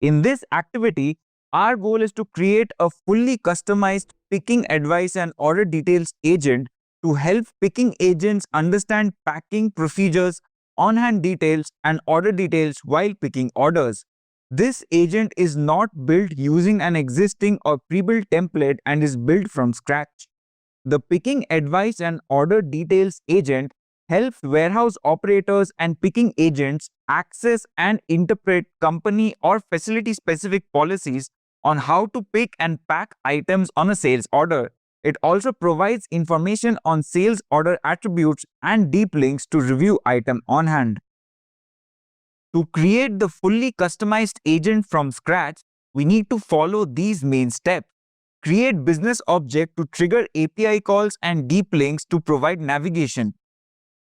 In this activity, our goal is to create a fully customized picking advice and order details agent to help picking agents understand packing procedures, on-hand details, and order details while picking orders. This agent is not built using an existing or pre-built template and is built from scratch. The picking advice and order details agent helps warehouse operators and picking agents access and interpret company or facility specific policies on how to pick and pack items on a sales order. It also provides information on sales order attributes and deep links to review item on hand. To create the fully customized agent from scratch, we need to follow these main steps. Create business object to trigger API calls and deep links to provide navigation.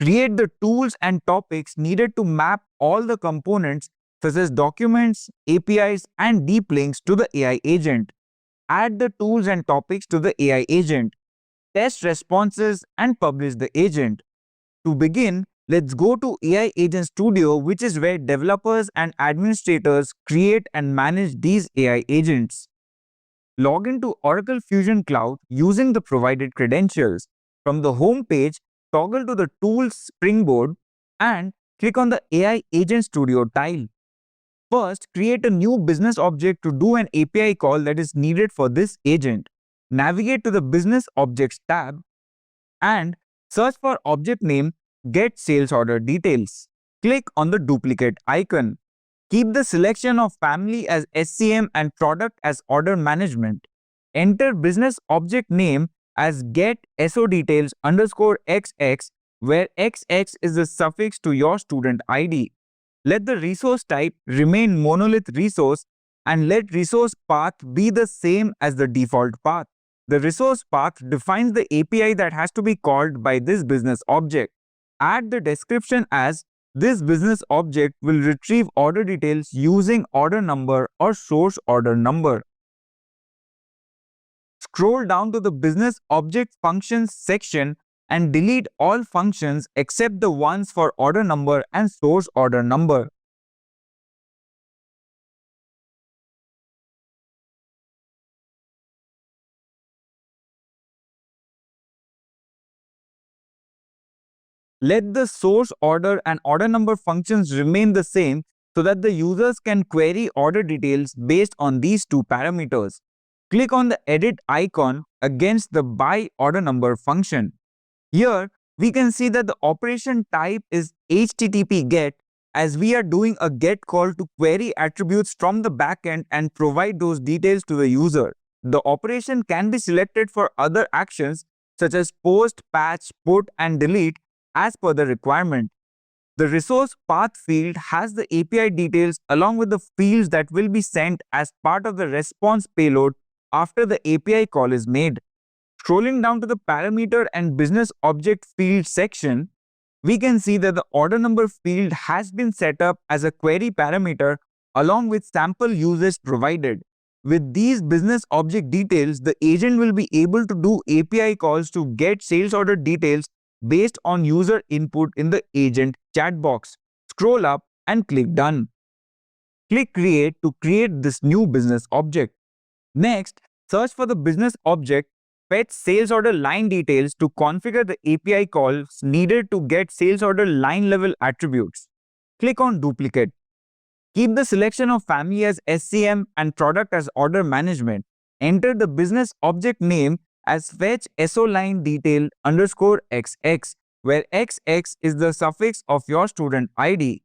Create the tools and topics needed to map all the components such as documents, APIs, and deep links to the AI agent. Add the tools and topics to the AI agent. Test responses and publish the agent. To begin, let's go to AI Agent Studio, which is where developers and administrators create and manage these AI agents. Log into Oracle Fusion Cloud using the provided credentials. From the home page, toggle to the Tools springboard and click on the AI Agent Studio tile. First, create a new business object to do an API call that is needed for this agent. Navigate to the Business Objects tab and search for object name Get Sales Order Details. Click on the duplicate icon. Keep the selection of family as SCM and product as order management. Enter business object name as get SO details underscore XX, where XX is the suffix to your student ID. Let the resource type remain monolith resource and let resource path be the same as the default path. The resource path defines the API that has to be called by this business object. Add the description as this business object will retrieve order details using order number or source order number. Scroll down to the business object functions section and delete all functions except the ones for order number and source order number. Let the source order and order number functions remain the same so that the users can query order details based on these two parameters. Click on the edit icon against the by order number function. Here, we can see that the operation type is HTTP GET as we are doing a GET call to query attributes from the backend and provide those details to the user. The operation can be selected for other actions such as post, patch, put, and delete as per the requirement. The resource path field has the API details along with the fields that will be sent as part of the response payload after the API call is made. Scrolling down to the parameter and business object field section, we can see that the order number field has been set up as a query parameter along with sample usage provided. With these business object details, the agent will be able to do API calls to get sales order details based on user input in the agent chat box. Scroll up and click Done. Click Create to create this new business object. Next, search for the business object fetch sales order line details to configure the API calls needed to get sales order line level attributes. Click on Duplicate. Keep the selection of family as SCM and product as order management. Enter the business object name as fetch SO line detail underscore XX, where XX is the suffix of your student ID.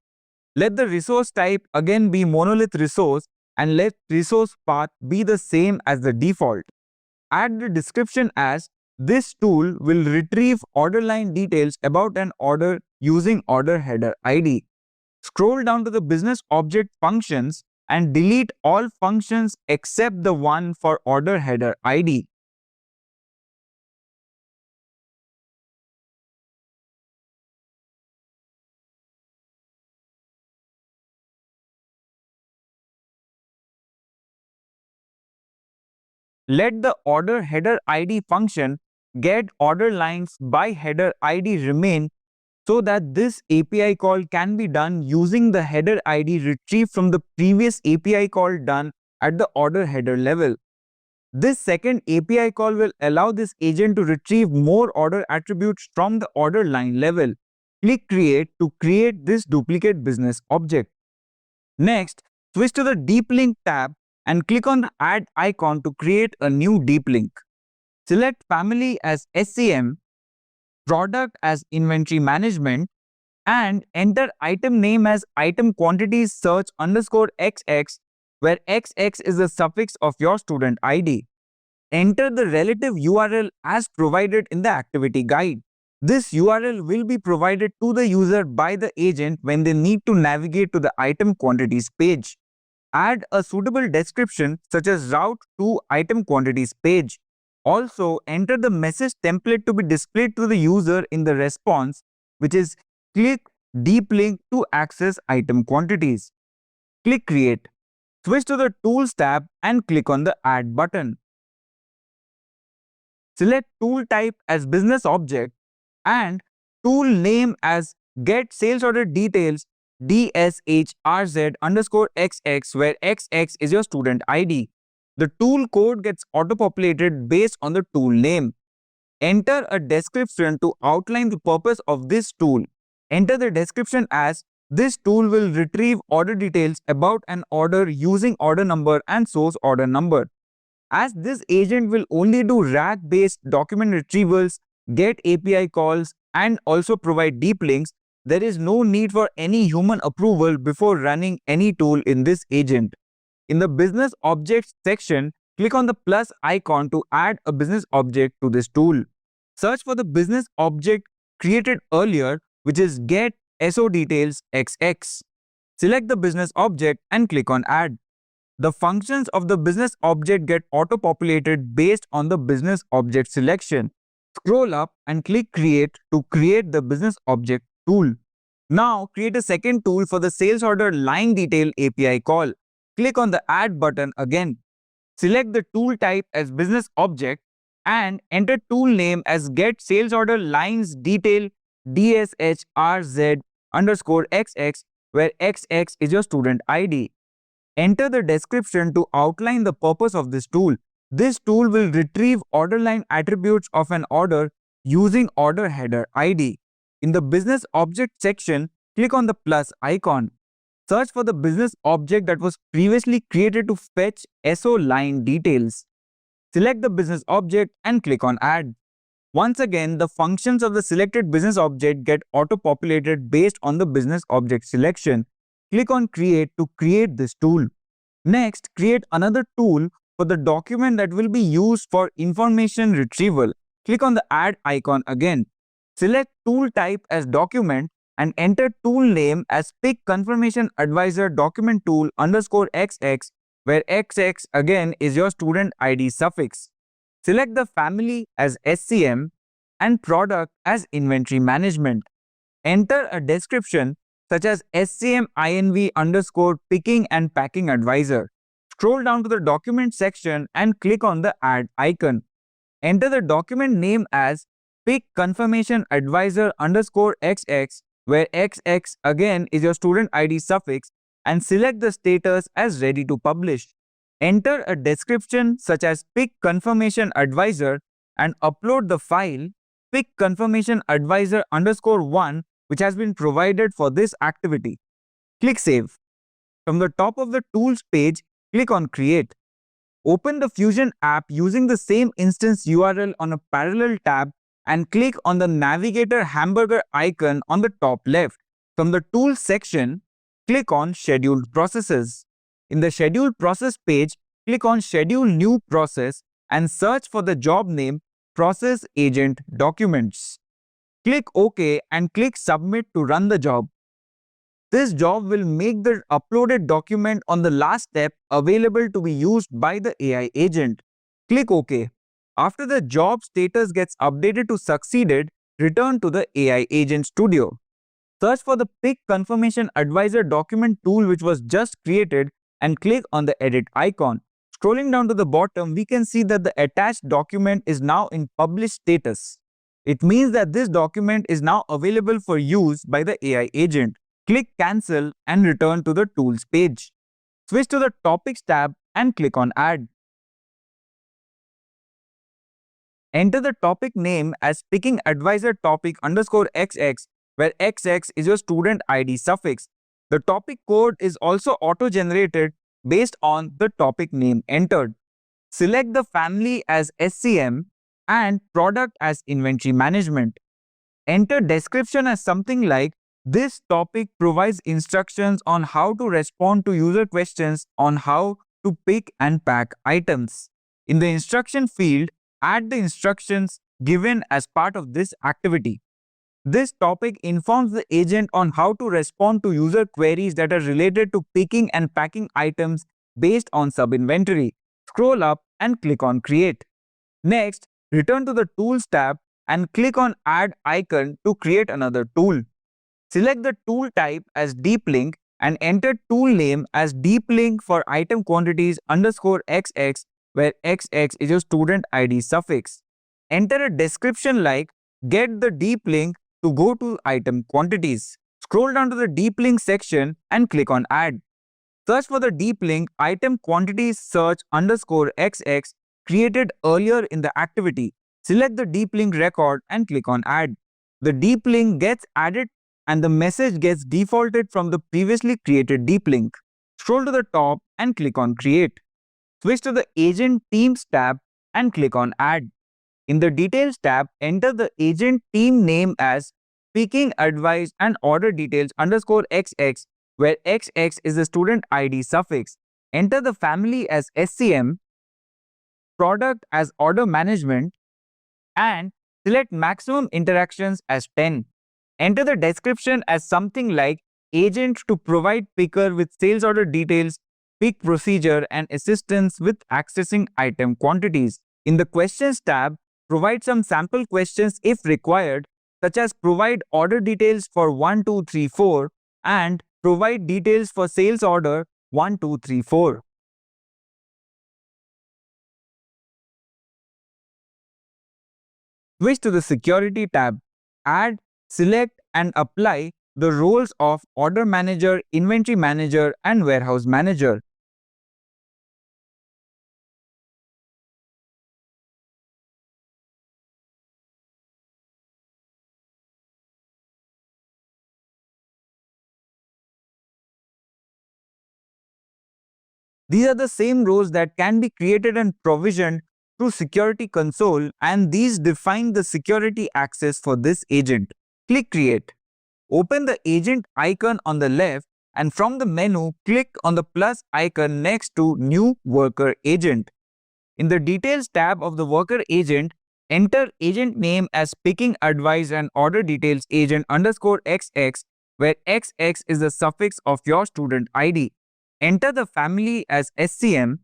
Let the resource type again be monolith resource and let resource path be the same as the default. Add the description as this tool will retrieve order line details about an order using order header ID. Scroll down to the business object functions and delete all functions except the one for order header ID. Let the order header ID function get order lines by header ID remain so that this API call can be done using the header ID retrieved from the previous API call done at the order header level. This second API call will allow this agent to retrieve more order attributes from the order line level. Click Create to create this duplicate business object. Next, switch to the Deep Link tab and click on the Add icon to create a new deep link. Select Family as SCM, Product as Inventory Management, and enter item name as item quantities search underscore XX, where XX is the suffix of your student ID. Enter the relative URL as provided in the activity guide. This URL will be provided to the user by the agent when they need to navigate to the item quantities page. Add a suitable description such as route to item quantities page. Also, enter the message template to be displayed to the user in the response, which is click deep link to access item quantities. Click Create. Switch to the Tools tab and click on the Add button. Select Tool Type as Business Object and Tool Name as Get Sales Order Details DSHRZ underscore XX, where XX is your student ID. The tool code gets auto-populated based on the tool name. Enter a description to outline the purpose of this tool. Enter the description as this tool will retrieve order details about an order using order number and source order number. As this agent will only do RAG-based document retrievals, get API calls, and also provide deep links, there is no need for any human approval before running any tool in this agent. In the Business Objects section, click on the plus icon to add a business object to this tool. Search for the business object created earlier, which is Get SO Details XX. Select the business object and click on Add. The functions of the business object get auto-populated based on the business object selection. Scroll up and click Create to create the business object tool. Now, create a second tool for the sales order line detail API call. Click on the Add button again. Select the tool type as business object and enter tool name as Get Sales Order Lines Detail DSHRZ underscore XX, where XX is your student ID. Enter the description to outline the purpose of this tool. This tool will retrieve order line attributes of an order using order header ID. In the business object section, click on the plus icon. Search for the business object that was previously created to fetch SO line details. Select the business object and click on Add. Once again, the functions of the selected business object get auto-populated based on the business object selection. Click on Create to create this tool. Next, create another tool for the document that will be used for information retrieval. Click on the Add icon again. Select Tool Type as Document and enter tool name as Pick Confirmation Advisor Document Tool underscore XX, where XX again is your student ID suffix. Select the family as SCM and product as Inventory Management. Enter a description such as SCM INV underscore Picking and Packing Advisor. Scroll down to the document section and click on the Add icon. Enter the document name as Pick Confirmation Advisor underscore XX, where XX again is your student ID suffix, and select the status as Ready to Publish. Enter a description such as Pick Confirmation Advisor and upload the file Pick Confirmation Advisor underscore 1, which has been provided for this activity. Click Save. From the top of the Tools page, click on Create. Open the Fusion app using the same instance URL on a parallel tab and click on the Navigator hamburger icon on the top left. From the Tools section, click on Scheduled Processes. In the Scheduled Process page, click on Schedule New Process and search for the job name Process Agent Documents. Click OK and click Submit to run the job. This job will make the uploaded document on the last step available to be used by the AI agent. Click OK. After the job status gets updated to Succeeded, return to the AI Agent Studio. Search for the Pick Confirmation Advisor document tool which was just created and click on the Edit icon. Scrolling down to the bottom, we can see that the attached document is now in published status. It means that this document is now available for use by the AI agent. Click Cancel and return to the Tools page. Switch to the Topics tab and click on Add. Enter the topic name as Picking Advisor Topic _XX, where XX is your student ID suffix. The topic code is also auto-generated based on the topic name entered. Select the family as SCM and product as inventory management. Enter description as something like, this topic provides instructions on how to respond to user questions on how to pick and pack items. In the instruction field, add the instructions given as part of this activity. This topic informs the agent on how to respond to user queries that are related to picking and packing items based on sub-inventory. Scroll up and click on Create. Next, return to the Tools tab and click on Add icon to create another tool. Select the tool type as Deep Link and enter tool name as Deep Link for item quantities _XX, where XX is your student ID suffix. Enter a description like, get the deep link to go to item quantities. Scroll down to the deep link section and click on Add. Search for the deep link item quantities search _XX created earlier in the activity. Select the deep link record and click on Add. The deep link gets added and the message gets defaulted from the previously created deep link. Scroll to the top and click on Create. Switch to the Agent Teams tab and click on Add. In the Details tab, enter the agent team name as Picking Advice and Order Details _XX, where XX is the student ID suffix. Enter the family as SCM, product as Order Management, and select maximum interactions as 10. Enter the description as something like agent to provide picker with sales order details, pick procedure, and assistance with accessing item quantities. In the Questions tab, provide some sample questions if required, such as provide order details for 1, 2, 3, 4 and provide details for sales order 1, 2, 3, 4. Switch to the Security tab. Add, select and apply the roles of Order Manager, Inventory Manager and Warehouse Manager. These are the same roles that can be created and provisioned through Security Console, and these define the security access for this agent. Click Create. Open the agent icon on the left and from the menu, click on the plus icon next to New Worker Agent. In the Details tab of the Worker Agent, enter agent name as Picking Advice and Order Details Agent _XX, where XX is the suffix of your student ID. Enter the family as SCM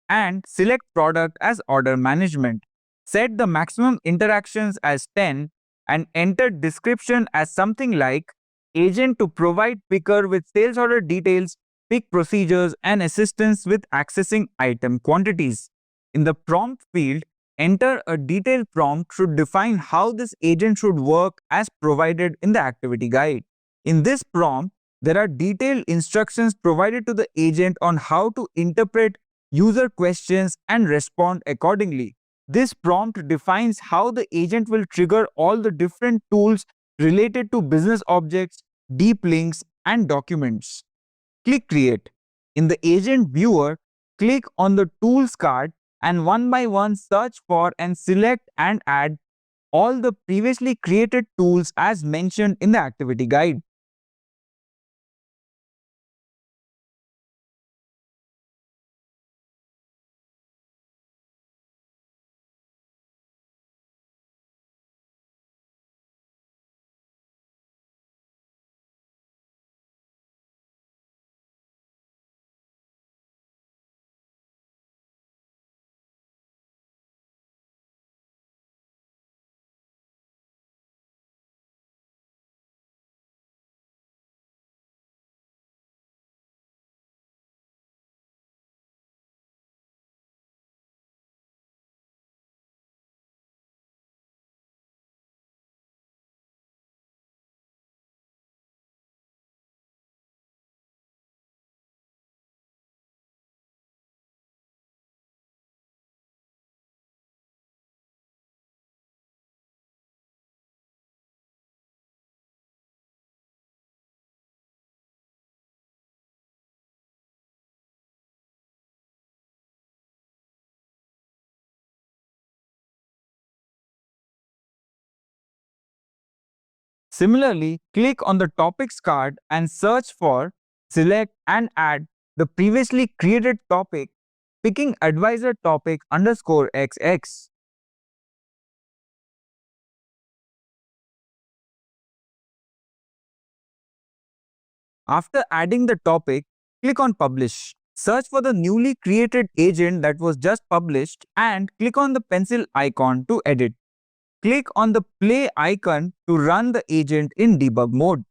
and select product as Order Management. Set the maximum interactions as 10 and enter description as something like agent to provide picker with sales order details, pick procedures and assistance with accessing item quantities. In the prompt field, enter a detailed prompt should define how this agent should work as provided in the activity guide. In this prompt, there are detailed instructions provided to the agent on how to interpret user questions and respond accordingly. This prompt defines how the agent will trigger all the different tools related to business objects, deep links, and documents. Click Create. In the agent viewer, click on the Tools card and one by one search for and select and add all the previously created tools as mentioned in the activity guide. Similarly, click on the topics card and search for, select and add the previously created topic picking advisor topic underscore XX. After adding the topic, click on Publish. Search for the newly created agent that was just published and click on the pencil icon to edit. Click on the play icon to run the agent in debug mode.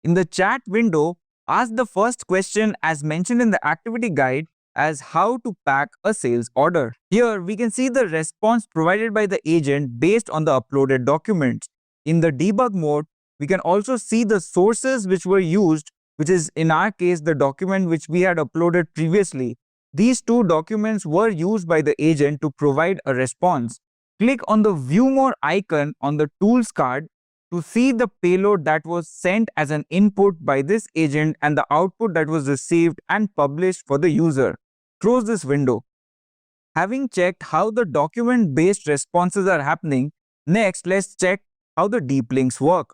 In the chat window, ask the first question as mentioned in the activity guide as how to pack a sales order. Here we can see the response provided by the agent based on the uploaded documents. In the debug mode, we can also see the sources which were used, which is in our case the document which we had uploaded previously. These two documents were used by the agent to provide a response. Click on the View More icon on the Tools card to see the payload that was sent as an input by this agent and the output that was received and published for the user. Close this window. Having checked how the document-based responses are happening, next let's check how the deep links work.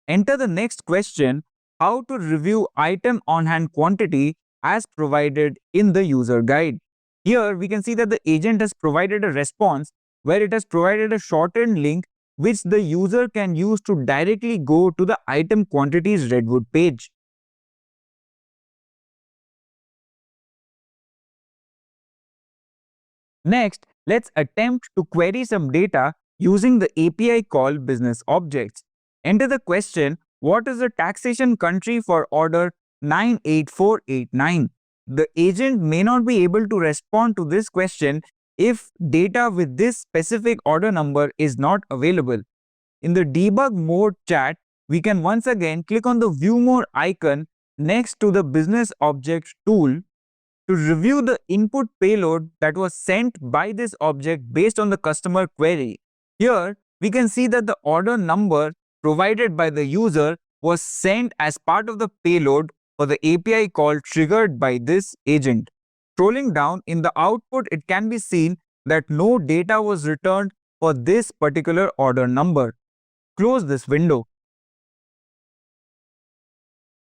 Enter the next question, how to review item on hand quantity as provided in the user guide. Here we can see that the agent has provided a response where it has provided a shortened link which the user can use to directly go to the item quantities Redwood page. Next, let's attempt to query some data using the API call business objects. Enter the question, what is the taxation country for order 98489? The agent may not be able to respond to this question if data with this specific order number is not available. In the debug mode chat, we can once again click on the View More icon next to the business object tool to review the input payload that was sent by this object based on the customer query. Here, we can see that the order number provided by the user was sent as part of the payload for the API call triggered by this agent. Scrolling down in the output, it can be seen that no data was returned for this particular order number. Close this window.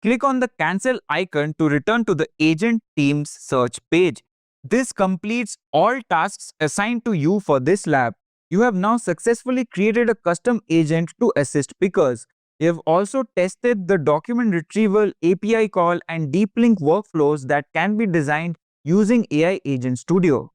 Click on the cancel icon to return to the agent team's search page. This completes all tasks assigned to you for this lab. You have now successfully created a custom agent to assist pickers. You have also tested the document retrieval, API call, and deep link workflows that can be designed using AI Agent Studio.